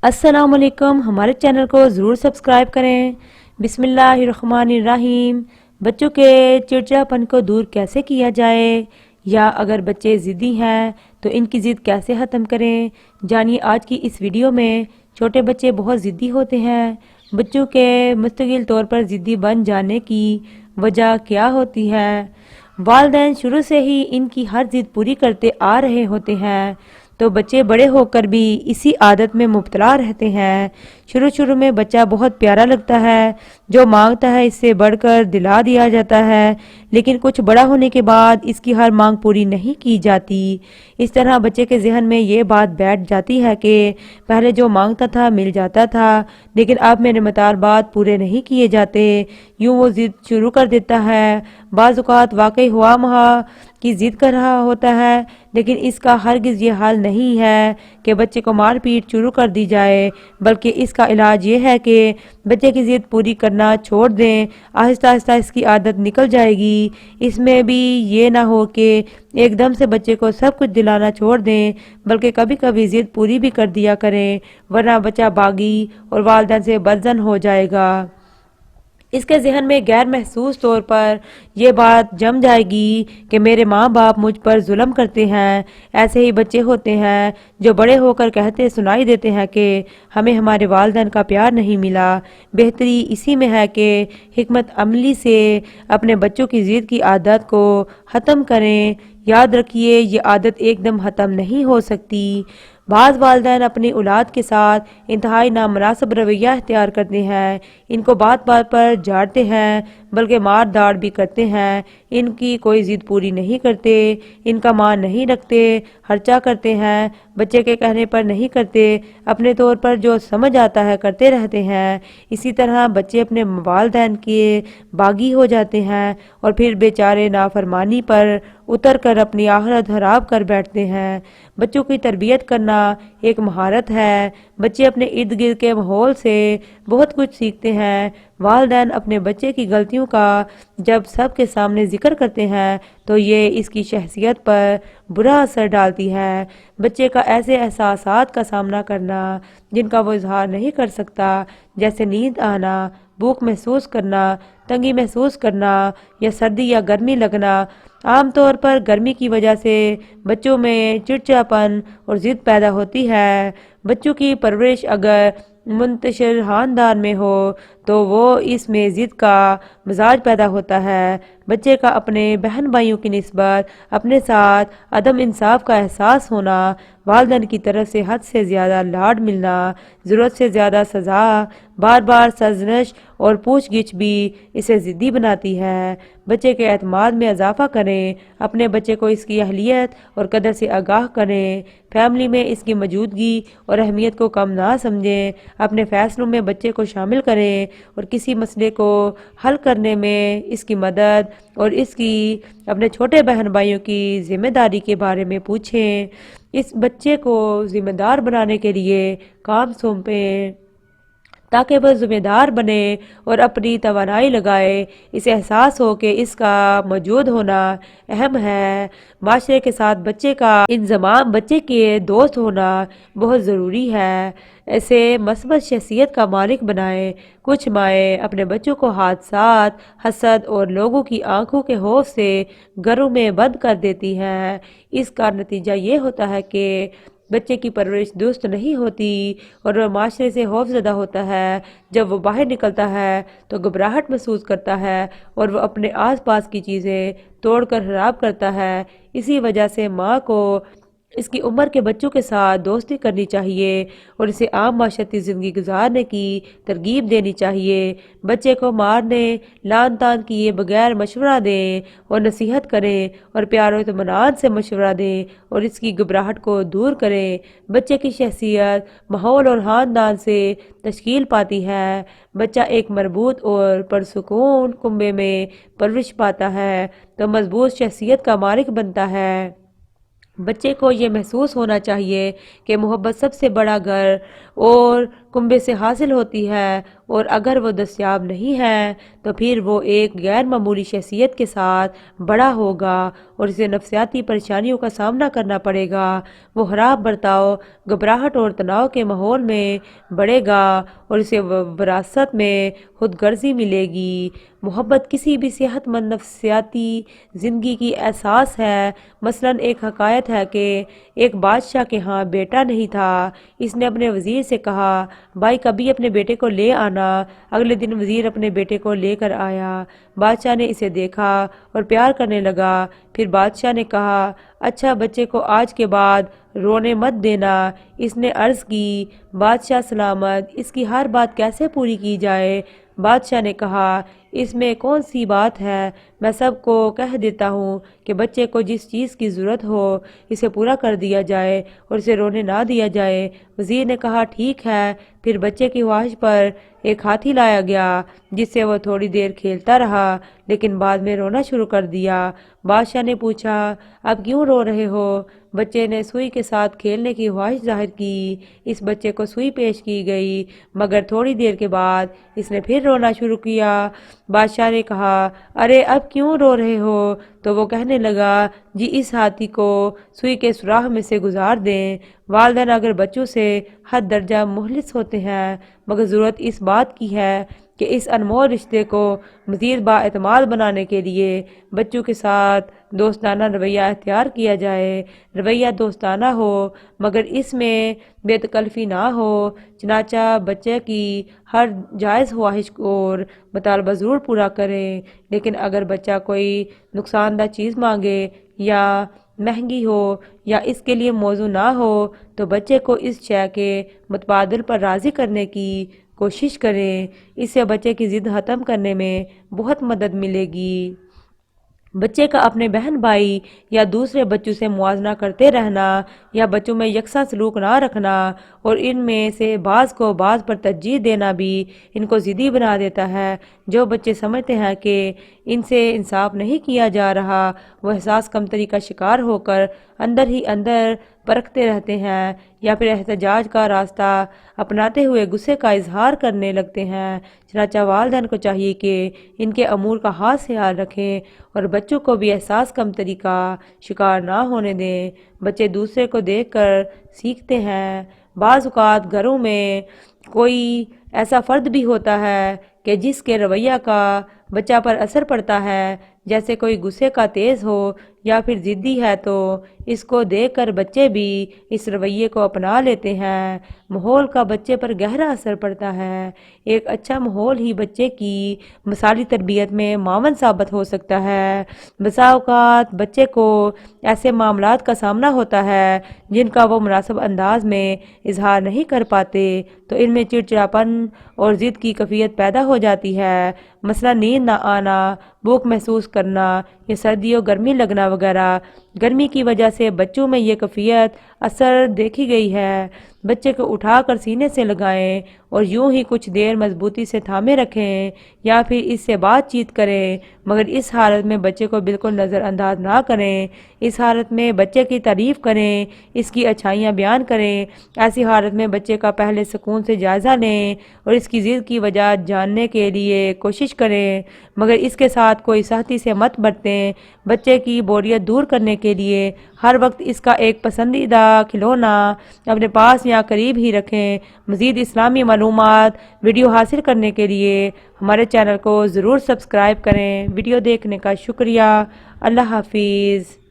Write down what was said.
السلام علیکم، ہمارے چینل کو ضرور سبسکرائب کریں۔ بسم اللہ الرحمن الرحیم۔ بچوں کے چڑچڑاپن کو دور کیسے کیا جائے، یا اگر بچے ضدی ہیں تو ان کی ضد کیسے ختم کریں، جانیے آج کی اس ویڈیو میں۔ چھوٹے بچے بہت ضدی ہوتے ہیں۔ بچوں کے مستقل طور پر ضدی بن جانے کی وجہ کیا ہوتی ہے؟ والدین شروع سے ہی ان کی ہر ضد پوری کرتے آ رہے ہوتے ہیں، تو بچے بڑے ہو کر بھی اسی عادت میں مبتلا رہتے ہیں۔ شروع میں بچہ بہت پیارا لگتا ہے، جو مانگتا ہے اس سے بڑھ کر دلا دیا جاتا ہے، لیکن کچھ بڑا ہونے کے بعد اس کی ہر مانگ پوری نہیں کی جاتی۔ اس طرح بچے کے ذہن میں یہ بات بیٹھ جاتی ہے کہ پہلے جو مانگتا تھا مل جاتا تھا، لیکن اب میرے مطالبات پورے نہیں کیے جاتے۔ یوں وہ ضد شروع کر دیتا ہے۔ بعض اوقات واقعی ہوا مہا کی ضد کر رہا ہوتا ہے، لیکن اس کا ہرگز یہ حل نہیں ہے کہ بچے کو مار پیٹ شروع کر دی جائے، بلکہ اس کا علاج یہ ہے کہ بچے کی ضد پوری کرنا چھوڑ دیں۔ آہستہ آہستہ اس کی عادت نکل جائے گی۔ اس میں بھی یہ نہ ہو کہ ایک دم سے بچے کو سب کچھ دلانا چھوڑ دیں، بلکہ کبھی کبھی ضد پوری بھی کر دیا کریں، ورنہ بچہ باغی اور والدین سے بدظن ہو جائے گا۔ اس کے ذہن میں غیر محسوس طور پر یہ بات جم جائے گی کہ میرے ماں باپ مجھ پر ظلم کرتے ہیں۔ ایسے ہی بچے ہوتے ہیں جو بڑے ہو کر کہتے سنائی دیتے ہیں کہ ہمیں ہمارے والدین کا پیار نہیں ملا۔ بہتری اسی میں ہے کہ حکمت عملی سے اپنے بچوں کی ضد کی عادت کو ختم کریں۔ یاد رکھیے، یہ عادت ایک دم ختم نہیں ہو سکتی۔ بعض والدین اپنی اولاد کے ساتھ انتہائی نامناسب رویہ اختیار کرتے ہیں، ان کو بات بات پر جھاڑتے ہیں، بلکہ مار داڑ بھی کرتے ہیں، ان کی کوئی ضد پوری نہیں کرتے، ان کا مان نہیں رکھتے، خرچہ کرتے ہیں، بچے کے کہنے پر نہیں کرتے، اپنے طور پر جو سمجھ آتا ہے کرتے رہتے ہیں۔ اسی طرح بچے اپنے والدین کے باغی ہو جاتے ہیں اور پھر بیچارے نافرمانی پر اتر کر اپنی آخرت خراب کر بیٹھتے ہیں۔ بچوں کی تربیت کرنا ایک مہارت ہے۔ بچے اپنے ارد گرد کے ماحول سے بہت کچھ سیکھتے ہیں۔ والدین اپنے بچے کی غلطیوں کا جب سب کے سامنے ذکر کرتے ہیں تو یہ اس کی شخصیت پر برا اثر ڈالتی ہے۔ بچے کا ایسے احساسات کا سامنا کرنا جن کا وہ اظہار نہیں کر سکتا، جیسے نیند آنا، بھوک محسوس کرنا، تنگی محسوس کرنا، یا سردی یا گرمی لگنا۔ عام طور پر گرمی کی وجہ سے بچوں میں چڑچڑاپن اور ضد پیدا ہوتی ہے۔ بچوں کی پرورش اگر منتشر خاندان میں ہو تو وہ اس میں ضد کا مزاج پیدا ہوتا ہے۔ بچے کا اپنے بہن بھائیوں کی نسبت اپنے ساتھ عدم انصاف کا احساس ہونا، والدین کی طرف سے حد سے زیادہ لاڈ ملنا، ضرورت سے زیادہ سزا، بار بار سرزنش اور پوچھ گچھ بھی اسے ضدی بناتی ہے۔ بچے کے اعتماد میں اضافہ کریں، اپنے بچے کو اس کی اہلیت اور قدر سے آگاہ کریں، فیملی میں اس کی موجودگی اور اہمیت کو کم نہ سمجھیں، اپنے فیصلوں میں بچے کو شامل کریں اور کسی مسئلے کو حل کرنے میں اس کی مدد اور اس کی اپنے چھوٹے بہن بھائیوں کی ذمہ داری کے بارے میں پوچھیں۔ اس بچے کو ذمہ دار بنانے کے لیے کام سونپیں تاکہ وہ ذمہ دار بنے اور اپنی توانائی لگائے۔ اسے احساس ہو کہ اس کا موجود ہونا اہم ہے۔ معاشرے کے ساتھ بچے کا انضمام، بچے کے دوست ہونا بہت ضروری ہے۔ اسے مثبت شخصیت کا مالک بنائیں۔ کچھ مائیں اپنے بچوں کو حادثات، حسد اور لوگوں کی آنکھوں کے خوف سے گھروں میں بند کر دیتی ہیں۔ اس کا نتیجہ یہ ہوتا ہے کہ بچے کی پرورش درست نہیں ہوتی اور وہ معاشرے سے خوف زدہ ہوتا ہے۔ جب وہ باہر نکلتا ہے تو گھبراہٹ محسوس کرتا ہے اور وہ اپنے آس پاس کی چیزیں توڑ کر خراب کرتا ہے۔ اسی وجہ سے ماں کو اس کی عمر کے بچوں کے ساتھ دوستی کرنی چاہیے اور اسے عام معاشرتی زندگی گزارنے کی ترغیب دینی چاہیے۔ بچے کو مارنے، لعن طعن کیے بغیر مشورہ دیں اور نصیحت کریں، اور پیار و اطمینان سے مشورہ دیں اور اس کی گھبراہٹ کو دور کریں۔ بچے کی شخصیت ماحول اور خاندان سے تشکیل پاتی ہے۔ بچہ ایک مربوط اور پرسکون کنبے میں پرورش پاتا ہے تو مضبوط شخصیت کا مالک بنتا ہے۔ بچے کو یہ محسوس ہونا چاہیے کہ محبت سب سے بڑا گھر اور کنبے سے حاصل ہوتی ہے، اور اگر وہ دستیاب نہیں ہے تو پھر وہ ایک غیر معمولی شخصیت کے ساتھ بڑا ہوگا اور اسے نفسیاتی پریشانیوں کا سامنا کرنا پڑے گا۔ وہ خراب برتاؤ، گھبراہٹ اور تناؤ کے ماحول میں بڑھے گا اور اسے وراثت میں خود غرضی ملے گی۔ محبت کسی بھی صحت مند نفسیاتی زندگی کی احساس ہے۔ مثلا ایک حکایت ہے کہ ایک بادشاہ کے ہاں بیٹا نہیں تھا۔ اس نے اپنے وزیر سے کہا، بھائی کبھی اپنے بیٹے کو لے آنا۔ اگلے دن وزیر اپنے بیٹے کو لے کر آیا۔ بادشاہ نے اسے دیکھا اور پیار کرنے لگا۔ پھر بادشاہ نے کہا، اچھا بچے کو آج کے بعد رونے مت دینا۔ اس نے عرض کی، بادشاہ سلامت، اس کی ہر بات کیسے پوری کی جائے؟ بادشاہ نے کہا، اس میں کون سی بات ہے، میں سب کو کہہ دیتا ہوں کہ بچے کو جس چیز کی ضرورت ہو اسے پورا کر دیا جائے اور اسے رونے نہ دیا جائے۔ وزیر نے کہا، ٹھیک ہے۔ پھر بچے کی خواہش پر ایک ہاتھی لایا گیا جس سے وہ تھوڑی دیر کھیلتا رہا لیکن بعد میں رونا شروع کر دیا۔ بادشاہ نے پوچھا، اب کیوں رو رہے ہو؟ بچے نے سوئی کے ساتھ کھیلنے کی خواہش ظاہر کی۔ اس بچے کو سوئی پیش کی گئی مگر تھوڑی دیر کے بعد اس نے پھر رونا شروع کیا۔ بادشاہ نے کہا، ارے اب کیوں رو رہے ہو؟ تو وہ کہنے لگا، جی اس ہاتھی کو سوئی کے سوراخ میں سے گزار دیں۔ والدین اگر بچوں سے حد درجہ مخلص ہوتے ہیں مگر ضرورت اس بات کی ہے کہ اس انمول رشتے کو مزید بااعتماد بنانے کے لیے بچوں کے ساتھ دوستانہ رویہ اختیار کیا جائے۔ رویہ دوستانہ ہو مگر اس میں بے تکلفی نہ ہو۔ چنانچہ بچے کی ہر جائز خواہش اور مطالبہ ضرور پورا کریں، لیکن اگر بچہ کوئی نقصان دہ چیز مانگے یا مہنگی ہو یا اس کے لیے موزوں نہ ہو تو بچے کو اس شے کے متبادل پر راضی کرنے کی کوشش کریں۔ اس سے بچے کی ضد ختم کرنے میں بہت مدد ملے گی۔ بچے کا اپنے بہن بھائی یا دوسرے بچوں سے موازنہ کرتے رہنا یا بچوں میں یکساں سلوک نہ رکھنا اور ان میں سے بعض کو بعض پر ترجیح دینا بھی ان کو ضدی بنا دیتا ہے۔ جو بچے سمجھتے ہیں کہ ان سے انصاف نہیں کیا جا رہا وہ احساس کمتری کا شکار ہو کر اندر ہی اندر پرکھتے رہتے ہیں یا پھر احتجاج کا راستہ اپناتے ہوئے غصے کا اظہار کرنے لگتے ہیں۔ چنانچہ والدین کو چاہیے کہ ان کے امور کا خاص خیال رکھیں اور بچوں کو بھی احساس کمتری کا شکار نہ ہونے دیں۔ بچے دوسرے کو دیکھ کر سیکھتے ہیں۔ بعض اوقات گھروں میں کوئی ایسا فرد بھی ہوتا ہے کہ جس کے رویہ کا بچہ پر اثر پڑتا ہے، جیسے کوئی غصے کا تیز ہو یا پھر ضدی ہے تو اس کو دیکھ کر بچے بھی اس رویے کو اپنا لیتے ہیں۔ ماحول کا بچے پر گہرا اثر پڑتا ہے۔ ایک اچھا ماحول ہی بچے کی مثالی تربیت میں معاون ثابت ہو سکتا ہے۔ بسا اوقات بچے کو ایسے معاملات کا سامنا ہوتا ہے جن کا وہ مناسب انداز میں اظہار نہیں کر پاتے تو ان میں چڑچڑاپن اور ضد کی کیفیت پیدا ہو جاتی ہے۔ مثلا نیند نہ آنا، بھوک محسوس کرنا یا سردی اور گرمی لگنا وغیرہ۔ گرمی کی وجہ سے بچوں میں یہ کیفیت اثر دیکھی گئی ہے۔ بچے کو اٹھا کر سینے سے لگائیں اور یوں ہی کچھ دیر مضبوطی سے تھامے رکھیں یا پھر اس سے بات چیت کریں مگر اس حالت میں بچے کو بالکل نظر انداز نہ کریں۔ اس حالت میں بچے کی تعریف کریں، اس کی اچھائیاں بیان کریں۔ ایسی حالت میں بچے کا پہلے سکون سے جائزہ لیں اور اس کی ضد کی وجہ جاننے کے لیے کوشش کریں مگر اس کے ساتھ کوئی سختی سے مت برتیں۔ بچے کی بوریت دور کرنے کے لیے ہر وقت اس کا ایک پسندیدہ کھلونا اپنے پاس یا قریب ہی رکھیں۔ مزید اسلامی معلومات ویڈیو حاصل کرنے کے لیے ہمارے چینل کو ضرور سبسکرائب کریں۔ ویڈیو دیکھنے کا شکریہ۔ اللہ حافظ۔